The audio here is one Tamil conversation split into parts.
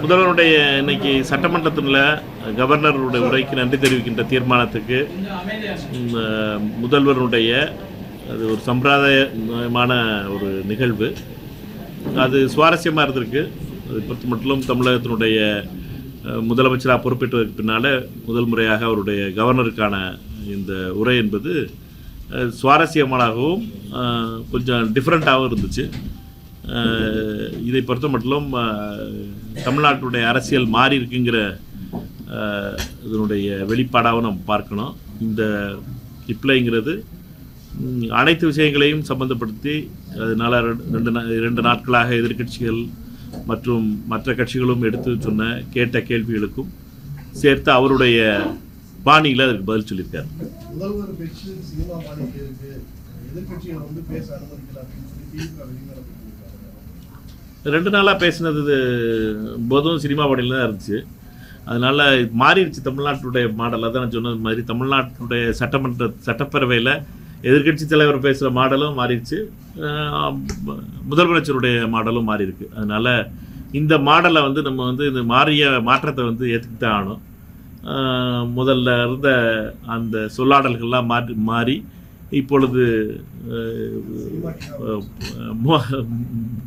முதல்வருடைய இன்னைக்கு சட்டமன்றத்தில் கவர்னருடைய உரைக்கு நன்றி தெரிவிக்கின்ற தீர்மானத்துக்கு முதல்வருடைய அது ஒரு சம்பிரதாயமான ஒரு நிகழ்வு. அது சுவாரஸ்யமாக இருந்திருக்கு. அது பொறுத்த மட்டும் தமிழகத்தினுடைய முதலமைச்சராக பொறுப்பேற்றதுக்கு பின்னால் முதல் முறையாக அவருடைய கவர்னருக்கான இந்த உரை என்பது சுவாரஸ்யமானதாகவும் கொஞ்சம் டிஃப்ரெண்ட்டாகவும் இருந்துச்சு. இதை பொறுத்த மட்டும் தமிழ்நாட்டுடைய அரசியல் மாறி இருக்குங்கிற இதனுடைய வெளிப்பாடாகவும் நம்ம பார்க்கணும். இந்த ரிப்ளைங்கிறது அனைத்து விஷயங்களையும் சம்பந்தப்படுத்தி அதனால் ரெண்டு நாட்களாக எதிர்கட்சிகள் மற்றும் மற்ற கட்சிகளும் எடுத்து சொன்ன கேட்ட கேள்விகளுக்கும் சேர்த்து அவருடைய பாணியில் அதுக்கு பதில் சொல்லியிருக்காரு. ரெண்டு நாளாக பேசினது போதும் சினிமா பாணியில் தான் இருந்துச்சு. அதனால் மாறிடுச்சு தமிழ்நாட்டுடைய மாடல். அதான் நான் சொன்னது மாதிரி தமிழ்நாட்டுடைய சட்டப்பேரவையில் எதிர்கட்சி தலைவர் பேசுகிற மாடலும் மாறிடுச்சு, முதலமைச்சருடைய மாடலும் மாறி இருக்கு. அதனால் இந்த மாடலை நம்ம இந்த மாற்றத்தை ஏற்றுக்கிட்டு தான் ஆகணும். முதல்ல இருந்த அந்த சொல்லாடல்கள்லாம் மாறி இப்பொழுது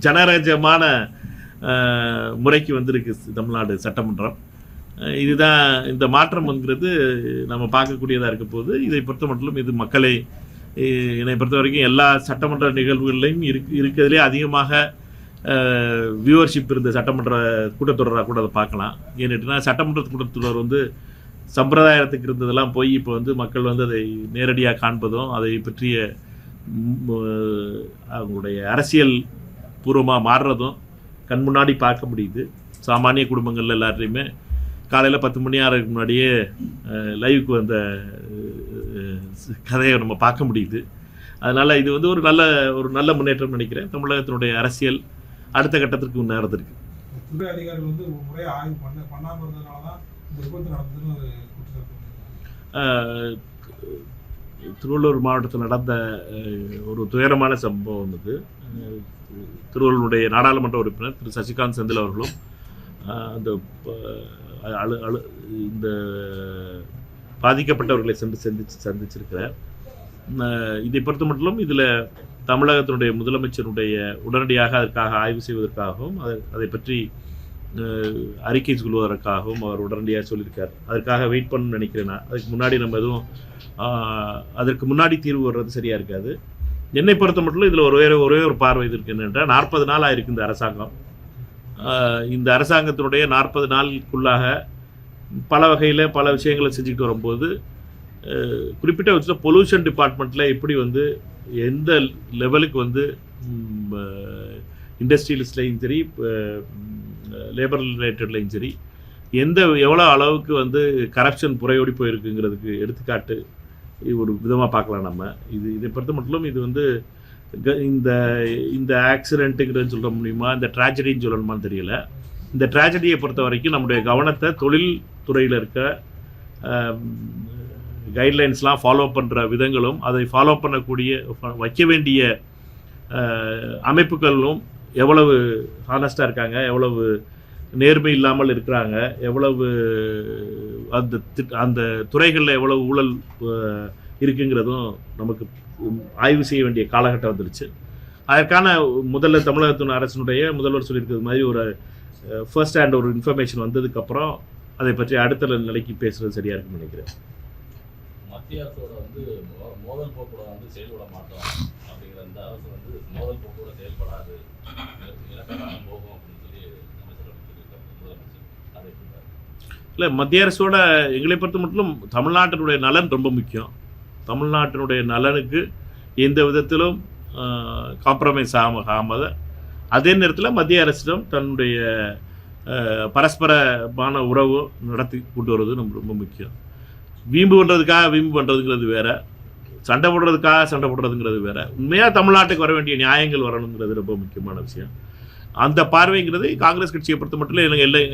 ஜனரஞ்சமான முறைக்கு வந்திருக்கு தமிழ்நாடு சட்டமன்றம். இதுதான் இந்த மாற்றம்ங்கிறது நம்ம பார்க்கக்கூடியதாக இருக்க போது. இதை பொறுத்த மட்டும் இது மக்களை என்னை பொறுத்த வரைக்கும் எல்லா சட்டமன்ற நிகழ்வுகள்லையும் இருக்கிறதுலே அதிகமாக வியூவர்ஷிப் இருந்த சட்டமன்ற கூட்டத்தொடராக கூட அதை பார்க்கலாம். ஏன்னுட்டுனா சட்டமன்ற கூட்டத்தொடர் சம்பிரதாயத்துக்கு இருந்ததெல்லாம் போய் இப்போ மக்கள் அதை நேரடியாக காண்பதும் அதை பற்றிய அவங்களுடைய அரசியல் பூர்வமாக மாறுறதும் கண் முன்னாடி பார்க்க முடியுது. சாமானிய குடும்பங்கள் எல்லாத்தையுமே காலையில் 10 மணி ஆறதுக்கு முன்னாடியே லைவுக்கு வந்த கதையை நம்ம பார்க்க முடியுது. அதனால் இது ஒரு நல்ல முன்னேற்றம் நினைக்கிறேன். தமிழகத்தினுடைய அரசியல் அடுத்த கட்டத்திற்கு முன்னேறதுக்கு துறை அதிகாரிகள் முறையாக ஆய்வு பண்ணாமல் இருந்ததுனால தான் இந்த விபத்து நடந்ததுன்னு திருவள்ளூர் மாவட்டத்தில் நடந்த ஒரு துயரமான சம்பவம் இது. திருவள்ளூருடைய நாடாளுமன்ற உறுப்பினர் திரு சசிகாந்த் செந்தில் அவர்களும் அந்த இந்த பாதிக்கப்பட்டவர்களை சந்திச்சிருக்கிறார். இதை பொறுத்த மட்டும் இதில் தமிழகத்தினுடைய முதலமைச்சருடைய உடனடியாக அதற்காக ஆய்வு செய்வதற்காகவும் அதை பற்றி அறிக்கை சொல்வதற்காகவும் அவர் உடனடியாக சொல்லியிருக்கார். அதற்காக வெயிட் பண்ணணும்னு நினைக்கிறேன். அதுக்கு முன்னாடி நம்ம எதுவும் அதற்கு முன்னாடி தீர்வு வர்றது சரியாக இருக்காது. என்னை பொறுத்த மட்டும் இதில் ஒரே ஒரு பார்வை இது இருக்கு. என்னென்றால் 40 நாள் ஆயிருக்கு இந்த அரசாங்கம். இந்த அரசாங்கத்தினுடைய 40 நாளுக்குள்ளாக பல வகையில் பல விஷயங்களை செஞ்சுக்கிட்டு வரும்போது குறிப்பிட்ட வச்சுல பொல்யூஷன் டிபார்ட்மெண்ட்டில் எப்படி எந்த லெவலுக்கு இண்டஸ்ட்ரியலிஸ்ட்லையும் சரி லேபர் ரிலேட்டட்லையும் சரி எவ்வளோ அளவுக்கு கரப்ஷன் புறையோடி போயிருக்குங்கிறதுக்கு எடுத்துக்காட்டு ஒரு விதமாக பார்க்கலாம் நம்ம. இதை பொறுத்த மட்டும் இது இந்த ஆக்சிடென்ட்டுங்கிறது சொல்ல முடியுமா, இந்த ட்ராஜடின்னு சொல்லணுமான்னு தெரியல. இந்த ட்ராஜடியை பொறுத்த வரைக்கும் நம்முடைய கவனத்தை தொழில் துறையில் இருக்க கைட்லைன்ஸ்லாம் ஃபாலோ பண்ணுற விதங்களும் அதை ஃபாலோ பண்ணக்கூடிய வைக்க வேண்டிய அமைப்புகளும் எவ்வளவு ஹானஸ்டாக இருக்காங்க, எவ்வளவு நேர்மை இல்லாமல் இருக்கிறாங்க, எவ்வளவு அந்த துறைகளில் எவ்வளவு ஊழல் இருக்குங்கிறதும் நமக்கு ஆய்வு செய்ய வேண்டிய காலகட்டம் வந்துருச்சு. அதற்கான முதல்ல தமிழகத்தின் அரசினுடைய முதல்வர் சொல்லியிருக்கிறது மாதிரி ஒரு ஃபர்ஸ்ட் ஹேண்ட் ஒரு இன்ஃபர்மேஷன் வந்ததுக்கப்புறம் அதை பற்றி அடுத்த நிலைக்கு பேசுகிறது சரியாக இருக்குன்னு நினைக்கிறேன். மத்திய அரசோட மோதல் போக்கூட செயல்பட மாட்டோம் அப்படிங்கிற இந்த அரசு மோதல் போக்கூட செயல்படாது போகும் அப்படின்னு சொல்லி அதை இல்லை, மத்திய அரசோட எங்களை பொறுத்த மட்டும் தமிழ்நாட்டினுடைய நலன் ரொம்ப முக்கியம். தமிழ்நாட்டினுடைய நலனுக்கு எந்த விதத்திலும் காம்ப்ரமைஸ் ஆகாமல் அதே நேரத்தில் மத்திய அரசிடம் தன்னுடைய பரஸ்பரமான உறவு நடத்தி கொண்டு வருவது நம்ம ரொம்ப முக்கியம். வீம்பு பண்ணுறதுங்கிறது வேறு, சண்டை போடுறதுங்கிறது வேறு. உண்மையாக தமிழ்நாட்டுக்கு வர வேண்டிய நியாயங்கள் வரணுங்கிறது ரொம்ப முக்கியமான விஷயம். அந்த பார்வைங்கிறது காங்கிரஸ் கட்சியை பொறுத்த மட்டும்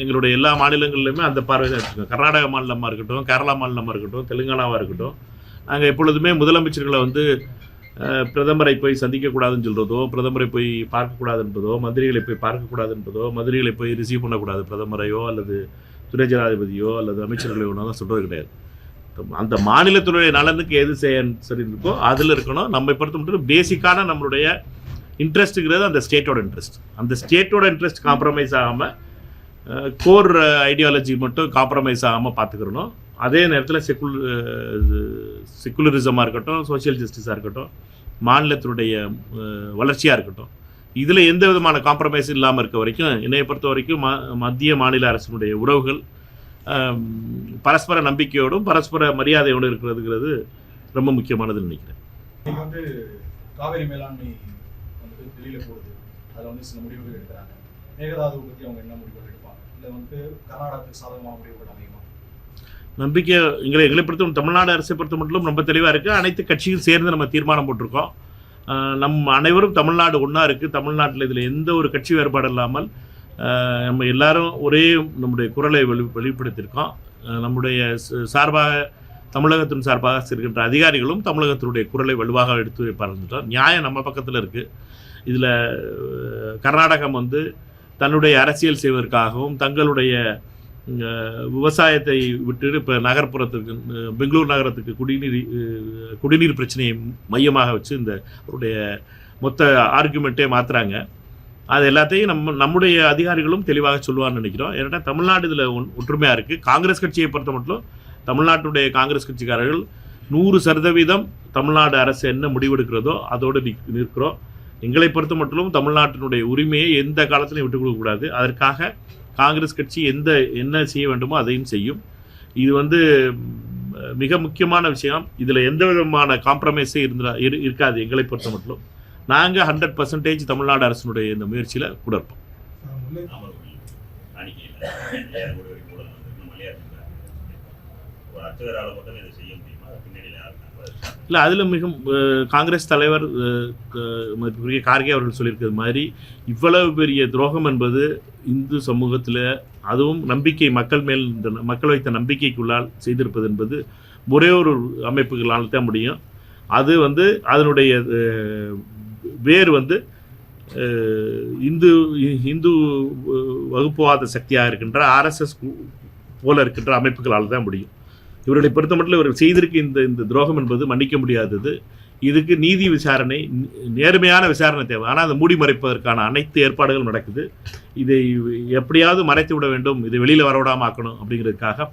எங்களுடைய எல்லா மாநிலங்களிலுமே அந்த பார்வை தான் எடுத்துக்கோங்க. கர்நாடக மாநிலமாக இருக்கட்டும், கேரளா மாநிலமாக இருக்கட்டும், தெலுங்கானாவாக இருக்கட்டும், நாங்கள் எப்பொழுதுமே முதலமைச்சர்களை பிரதமரை போய் சந்திக்கக்கூடாதுன்னு சொல்கிறதோ, பிரதமரை போய் பார்க்கக்கூடாது என்பதோ, மந்திரிகளை போய் பார்க்கக்கூடாது என்பதோ, மந்திரிகளை போய் ரிசீவ் பண்ணக்கூடாது பிரதமரையோ அல்லது துணை ஜனாதிபதியோ அல்லது அமைச்சர்களையோ தான் சொல்கிறது கிடையாது. அந்த மாநிலத்தினுடைய நலனுக்கு எது சரி இருக்கோ அதில் இருக்கணும். நம்மை பொறுத்த மட்டும் பேசிக்கான நம்மளுடைய இன்ட்ரெஸ்ட்டுங்கிறது அந்த ஸ்டேட்டோட இன்ட்ரெஸ்ட். அந்த ஸ்டேட்டோட இன்ட்ரெஸ்ட் காம்ப்ரமைஸ் ஆகாமல், கோர் ஐடியாலஜி மட்டும் காம்ப்ரமைஸ் ஆகாமல் பார்த்துக்கிறணும். அதே நேரத்தில் செக்குலரிசமாக இருக்கட்டும், சோஷியல் ஜஸ்டிஸாக இருக்கட்டும், மாநிலத்தினுடைய வளர்ச்சியாக இருக்கட்டும், இதில் எந்த விதமான காம்ப்ரமைஸும் இல்லாமல் இருக்க வரைக்கும் என்னையை பொறுத்த வரைக்கும் மத்திய மாநில அரசினுடைய உறவுகள் பரஸ்பர நம்பிக்கையோடும் பரஸ்பர மரியாதையோடு இருக்கிறதுங்கிறது ரொம்ப முக்கியமானதுன்னு நினைக்கிறேன். நீங்கள் வந்து காவேரி மேலாண்மை வந்து வெளியில் போடுது, அதில் வந்து சில முடிவுகள் எடுக்கிறாங்க. மேகதாதுவை பற்றி அவங்க என்ன முடிவுகள் எடுப்பாங்க? இல்லை வந்து கர்நாடகத்துக்கு சாதகமாக முடிவுகள் அமையுமா? நம்பிக்கை எங்களை பொறுத்த தமிழ்நாடு அரசை பொறுத்த மட்டும் ரொம்ப தெளிவாக இருக்குது. அனைத்து கட்சியும் சேர்ந்து நம்ம தீர்மானம் போட்டிருக்கோம். நம்ம அனைவரும் தமிழ்நாடு ஒன்றா இருக்குது. தமிழ்நாட்டில் இதில் எந்த ஒரு கட்சி வேறுபாடு இல்லாமல் நம்ம எல்லாரும் ஒரே நம்முடைய குரலை வெளிப்படுத்தியிருக்கோம். நம்முடைய சார்பாக தமிழகத்தின் சார்பாக இருக்கின்ற அதிகாரிகளும் தமிழகத்தினுடைய குரலை வலுவாக எடுத்து வைப்பார்ன்றோம். நியாயம் நம்ம பக்கத்தில் இருக்குது. இதில் கர்நாடகம் வந்து தன்னுடைய அரசியல் செய்வதற்காகவும் தங்களுடைய விவசாயத்தை விட்டு இப்போ நகர்ப்புறத்துக்கு பெங்களூர் நகரத்துக்கு குடிநீர் பிரச்சனையை மையமாக வச்சு இந்த அவருடைய மொத்த ஆர்குமெண்ட்டே மாற்றுறாங்க. அது எல்லாத்தையும் நம்முடைய அதிகாரிகளும் தெளிவாக சொல்லுவான்னு நினைக்கிறோம். ஏன்னா தமிழ்நாடு இதில் ஒற்றுமையாக இருக்குது. காங்கிரஸ் கட்சியை பொறுத்த மட்டும் தமிழ்நாட்டுடைய காங்கிரஸ் கட்சிக்காரர்கள் 100% தமிழ்நாடு அரசு என்ன முடிவெடுக்கிறதோ அதோடு நிற்கிறோம். எங்களை பொறுத்த மட்டும் தமிழ்நாட்டினுடைய உரிமையை எந்த காலத்திலையும் விட்டுக் கொடுக்கக்கூடாது. அதற்காக காங்கிரஸ் கட்சி என்ன செய்ய வேண்டுமோ அதையும் செய்யும். இது வந்து மிக முக்கியமான விஷயம். இதில் எந்த விதமான காம்ப்ரமைஸே இருக்காது. எங்களை பொறுத்த மட்டும் நாங்கள் 100% தமிழ்நாடு அரசினுடைய இந்த முயற்சியில் கூட இருப்போம். இல்லை, அதில் மிக காங்கிரஸ் தலைவர் கார்கே அவர்கள் சொல்லியிருக்கிறது மாதிரி இவ்வளவு பெரிய துரோகம் என்பது இந்து சமூகத்தில், அதுவும் நம்பிக்கை மக்கள் மேல் மக்கள் வைத்த நம்பிக்கைக்குள்ளால் செய்திருப்பது என்பது ஒரே ஒரு அமைப்புகளால் தான் முடியும். அது வந்து அதனுடைய வேறு வந்து இந்து வகுப்புவாத சக்தியாக இருக்கின்ற RSS போல இருக்கின்ற அமைப்புகளால் தான் முடியும். இவர்களை பொறுத்த மட்டும் இவர்கள் செய்திருக்க இந்த துரோகம் என்பது மன்னிக்க முடியாதது. இதுக்கு நீதி விசாரணை, நேர்மையான விசாரணை தேவை. ஆனால் அதை மூடி மறைப்பதற்கான அனைத்து ஏற்பாடுகளும் நடக்குது. இதை எப்படியாவது மறைத்து விட வேண்டும், இதை வெளியில் வரவிடாமல் ஆக்கணும் அப்படிங்கிறதுக்காக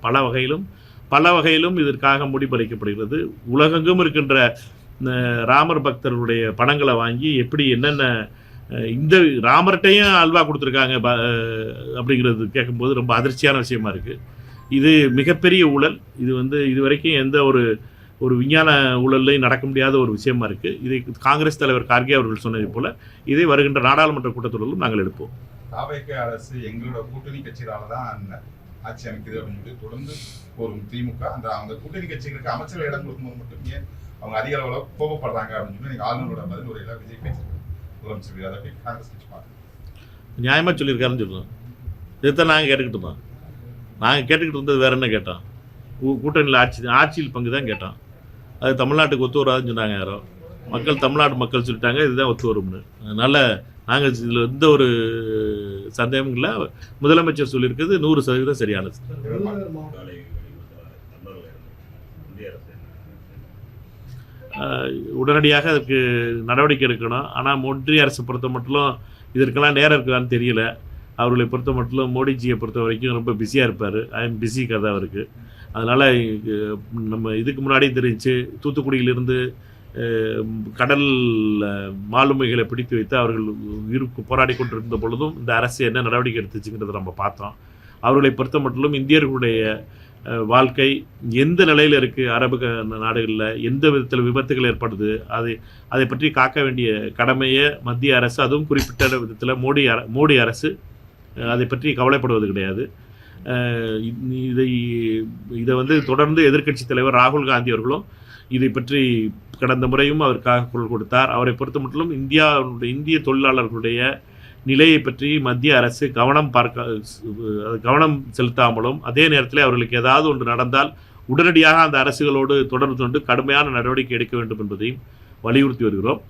பல வகையிலும் இதற்காக மூடி மறைக்கப்படுகிறது. உலகெங்கும் இருக்கின்ற ராமர் பக்தர்களுடைய பணங்களை வாங்கி எப்படி என்னென்ன இந்த ராமர்கிட்டையும் அல்வா கொடுத்துருக்காங்க அப்படிங்கிறது கேட்கும்போது ரொம்ப அதிர்ச்சியான விஷயமா இருக்குது. இது மிகப்பெரிய ஊழல். இது வந்து இதுவரைக்கும் எந்த ஒரு விஞ்ஞான ஊழல்லையும் நடக்க முடியாத ஒரு விஷயமா இருக்குது. இதை காங்கிரஸ் தலைவர் கார்கே அவர்கள் சொன்னதை போல இதை வருகின்ற நாடாளுமன்ற கூட்டத்தொடரிலும் நாங்கள் எடுப்போம். தாவேக அரசு எங்களோட கூட்டணி கட்சிகளால் தான் ஆட்சி அமைக்குது அப்படின்னு தொடர்ந்து ஒரு திமுக அந்த கூட்டணி கட்சிகளுக்கு அமைச்சர் இடம் கொடுக்கும்போது மட்டும் ஏன் அவங்க அதிக அளவில் கோபப்படுறாங்க அப்படின்னு சொல்லி ஆளுநரோட பதில் உரையில விஜய் பேசியிருக்காரு. முதலமைச்சர் அதை போய் காங்கிரஸ் கட்சி பார்க்க நியாயமாக சொல்லியிருக்காருன்னு சொல்லுவோம். இதுதான் நாங்கள் கேட்டுக்கிட்டு இருந்தோம். நாங்கள் கேட்டுக்கிட்டு இருந்தது வேற என்ன கேட்டோம்? கூட்டணியில் ஆட்சியில் பங்கு தான் கேட்டோம். அது தமிழ்நாட்டுக்கு ஒத்து வராதுன்னு சொன்னாங்க யாரோ. தமிழ்நாட்டு மக்கள் சொல்லிட்டாங்க இதுதான் ஒத்து வரும்னு. அதனால் நாங்கள் இதில் எந்த ஒரு சந்தேகமும் இல்லை. முதலமைச்சர் சொல்லியிருக்கிறது 100% சரியானது. உடனடியாக அதுக்கு நடவடிக்கை எடுக்கணும். ஆனால் ஒன்றிய அரசை பொறுத்த மட்டும் இதற்கெல்லாம் நேரம் இருக்குதான்னு தெரியல. அவர்களை பொறுத்த மட்டும் மோடிஜியை பொறுத்த வரைக்கும் ரொம்ப பிஸியாக இருப்பார். பிஸி கதை அவருக்கு. அதனால் நம்ம இதுக்கு முன்னாடி தெரிஞ்சு தூத்துக்குடியிலிருந்து கடல் மாலுமிகளை பிடித்து வைத்து அவர்கள் போராடி கொண்டிருந்த பொழுதும் இந்த அரசு என்ன நடவடிக்கை எடுத்துச்சுங்கிறத நம்ம பார்த்தோம். அவர்களை பொறுத்த மட்டும் இந்தியர்களுடைய வாழ்க்கை எந்த நிலையில் இருக்குது, அரபு நாடுகளில் எந்த விதத்தில் விபத்துகள் ஏற்படுது, அதை பற்றி காக்க வேண்டிய கடமையை மத்திய அரசு, அதுவும் குறிப்பிட்ட விதத்தில் மோடி அரசு அதை பற்றி கவலைப்படுவது கிடையாது. இதை வந்து தொடர்ந்து எதிர்க்கட்சி தலைவர் ராகுல் காந்தி அவர்களும் இதை பற்றி கடந்த முறையும் அவருக்காக குரல் கொடுத்தார். அவரை பொறுத்த மட்டும் இந்திய தொழிலாளர்களுடைய நிலையை பற்றி மத்திய அரசு கவனம் செலுத்தாமலும், அதே நேரத்தில் அவர்களுக்கு ஏதாவது ஒன்று நடந்தால் உடனடியாக அந்த அரசுகளோடு தொடர்பு கொண்டு கடுமையான நடவடிக்கை எடுக்க வேண்டும் என்பதையும் வலியுறுத்தி வருகிறோம்.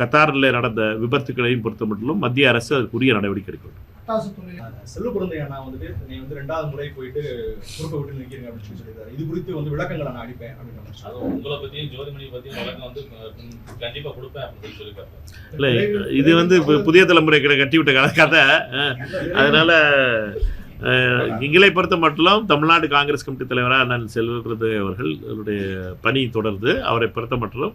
கத்தாரில் நடந்த விபத்துக்களையும் பொறுத்தமட்டிலும் மத்திய அரசு அதுக்குரிய நடவடிக்கை எடுக்கணும். செல்வக்குழந்தை அண்ணா வந்துட்டு நீ வந்து 2வது முறை போயிட்டு பொறுப்பை விட்டு நிற்கிறீங்க அப்படின்னு சொல்லியிருக்காரு. இது குறித்து வந்து விளக்கங்களை நான் அளிப்பேன் அப்படின்னு. அது உங்களை பற்றியும் ஜோதிமணியை பற்றியும் விளக்கம் வந்து கண்டிப்பாக கொடுப்பேன் அப்படின்னு சொல்லியிருக்காரு. இல்லை, இது வந்து புதிய தலைமுறை கட்டி விட்ட கதை. அதனால எங்களை பொறுத்த மட்டும் தமிழ்நாடு காங்கிரஸ் கமிட்டி தலைவராக அண்ணன் செல்வப்பிரதை அவர்களுடைய பணி தொடர்ந்து அவரை பொறுத்த மட்டும்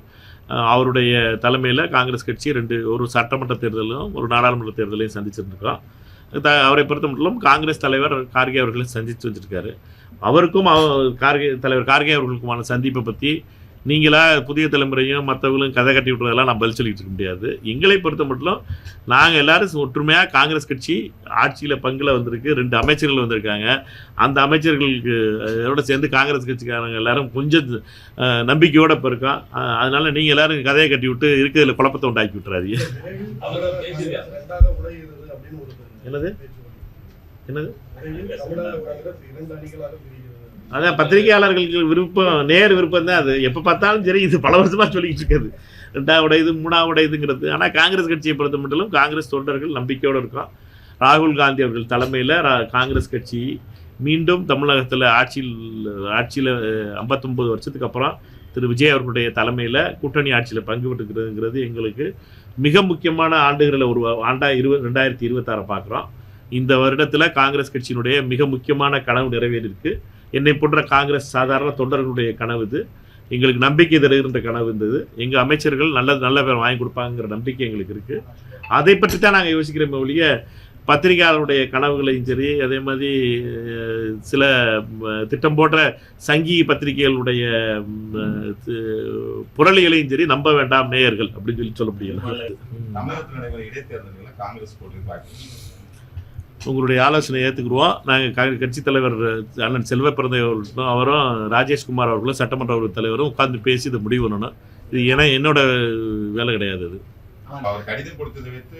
அவருடைய தலைமையில் காங்கிரஸ் கட்சி ஒரு சட்டமன்ற தேர்தலும் ஒரு நாடாளுமன்ற தேர்தலையும் சந்திச்சிருந்துருக்கோம். அவரை பொறுத்த மட்டும் காங்கிரஸ் தலைவர் கார்கே அவர்களை சந்தித்து வச்சுருக்காரு. அவருக்கும் தலைவர் கார்கே அவர்களுக்குமான சந்திப்பை பற்றி நீங்களா புதிய தலைமுறையும் மற்றவங்களும் கதை கட்டி விட்டுறதெல்லாம் நான் பதில் சொல்லிட்டு இருக்க முடியாது. எங்களை பொறுத்த மட்டும் நாங்கள் எல்லாரும் ஒற்றுமையாக காங்கிரஸ் கட்சி ஆட்சியில் பங்கில் வந்திருக்கு. 2 அமைச்சர்கள் வந்திருக்காங்க. அந்த அமைச்சர்களுக்கு அதோட சேர்ந்து காங்கிரஸ் கட்சிக்காரங்க எல்லாரும் கொஞ்சம் நம்பிக்கையோடு இப்போ இருக்கோம். அதனால நீங்கள் எல்லாரும் கதையை கட்டி விட்டு இருக்கிறதுல குழப்பத்தை உண்டாக்கி விட்டுறாதீங்க. என்னது என்னது அதான் பத்திரிகையாளர்களுக்கு விருப்பம், விருப்பம் தான் அது. எப்போ பார்த்தாலும் சரி, இது பல வருஷமாக சொல்லிக்கிட்டு இருக்காது 2வது இது 3வது இதுங்கிறது. ஆனால் காங்கிரஸ் கட்சியை பொறுத்த மட்டும் காங்கிரஸ் தொண்டர்கள் நம்பிக்கையோடு இருக்கோம். ராகுல் காந்தி அவர்கள் தலைமையில் காங்கிரஸ் கட்சி மீண்டும் தமிழகத்தில் ஆட்சியில் 59 வருஷத்துக்கு அப்புறம் திரு விஜய் அவர்களுடைய தலைமையில் கூட்டணி ஆட்சியில் பங்கு பெற்றுக்கிறதுங்கிறது எங்களுக்கு மிக முக்கியமான ஆண்டுகளில் ஒரு ஆண்டாக 2026 பார்க்குறோம். இந்த வருடத்தில் காங்கிரஸ் கட்சியினுடைய மிக முக்கியமான கனவு நிறைவேறியிருக்கு. என்னை போன்ற காங்கிரஸ் சாதாரண தொண்டர்களுடைய கனவு இது. எங்களுக்கு நம்பிக்கை தருகின்ற கனவு இருந்தது. எங்கள் அமைச்சர்கள் நல்ல பேர் வாங்கி கொடுப்பாங்கிற நம்பிக்கை எங்களுக்கு இருக்குது. அதை பற்றி தான் நாங்கள் யோசிக்கிறோமே ஒழிய பத்திரிகையாளருடைய கனவுகளையும் சரி, அதே மாதிரி சில திட்டம் போன்ற சங்கி பத்திரிகைகளுடைய புரளிகளையும் சரி நம்ப வேண்டாம் நேயர்கள் அப்படின்னு சொல்ல முடியல. உங்களுடைய ஆலோசனை ஏற்றுக்குருவோம். நாங்கள் கட்சித் தலைவர் அண்ணன் செல்வப்பிரதை அவர்களும் அவரும் ராஜேஷ்குமார் அவர்களும் சட்டமன்ற தலைவரும் உட்கார்ந்து பேசி இதை முடிவு பண்ணணும். இது என்னோட வேலை கிடையாது. அது அவர் கடிதம் கொடுத்ததை வைத்து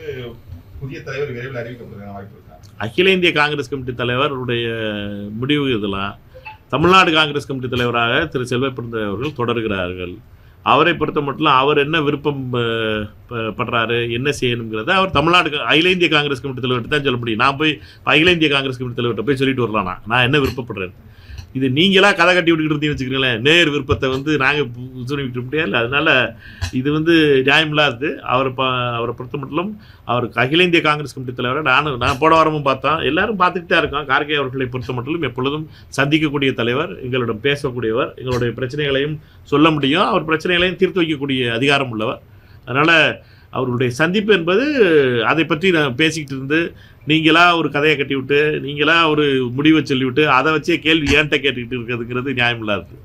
புதிய தலைவர் விரைவில் அறிவிக்கப்படுகிற வாய்ப்பு இருக்கா? அகில இந்திய காங்கிரஸ் கமிட்டி தலைவருடைய முடிவு இதெல்லாம். தமிழ்நாடு காங்கிரஸ் கமிட்டி தலைவராக திரு செல்வப்பிரதை அவர்கள் தொடர்கிறார்கள். அவரை பொறுத்த மட்டும் அவர் என்ன விருப்பம் படுறாரு, என்ன செய்யணுங்கிறத அவர் தமிழ்நாடு அகில இந்திய காங்கிரஸ் கமிட்டி தலைவர்கிட்ட தான் சொல்ல முடியும். நான் போய் அகில இந்திய காங்கிரஸ் கமிட்டி தலைவர்கிட்ட போய் சொல்லிட்டு வரலாம் நான் என்ன விருப்பப்படுறேன். இது நீங்களா கதை கட்டி விட்டுக்கிட்டு வச்சுக்கிறீங்களேன். நேர் விருப்பத்தை நாங்கள் சொல்லிவிட்டு முடியாது. அதனால இது நியாயமில்லாது. அவரை பொறுத்த மட்டும் அவருக்கு அகில இந்திய காங்கிரஸ் கமிட்டி தலைவரை நான் போன வாரமும் பார்த்தோம், எல்லாரும் பார்த்துக்கிட்டு தான் இருக்கோம். கார்கே அவர்களை பொறுத்த மட்டும் எப்பொழுதும் சந்திக்கக்கூடிய தலைவர், எங்களிடம் பேசக்கூடியவர், எங்களுடைய பிரச்சனைகளையும் சொல்ல முடியும், அவர் பிரச்சனைகளையும் தீர்த்து வைக்கக்கூடிய அதிகாரம் உள்ளவர். அதனால் அவர்களுடைய சந்திப்பு என்பது அதை பற்றி நான் பேசிக்கிட்டு இருந்து நீங்களா ஒரு கதையை கட்டி விட்டு நீங்களா ஒரு முடிவை சொல்லிவிட்டு அதை வச்சே கேள்வி ஏன்ட்ட கேட்டுக்கிட்டு இருக்கிறதுங்கிறது நியாயம் இல்லாது.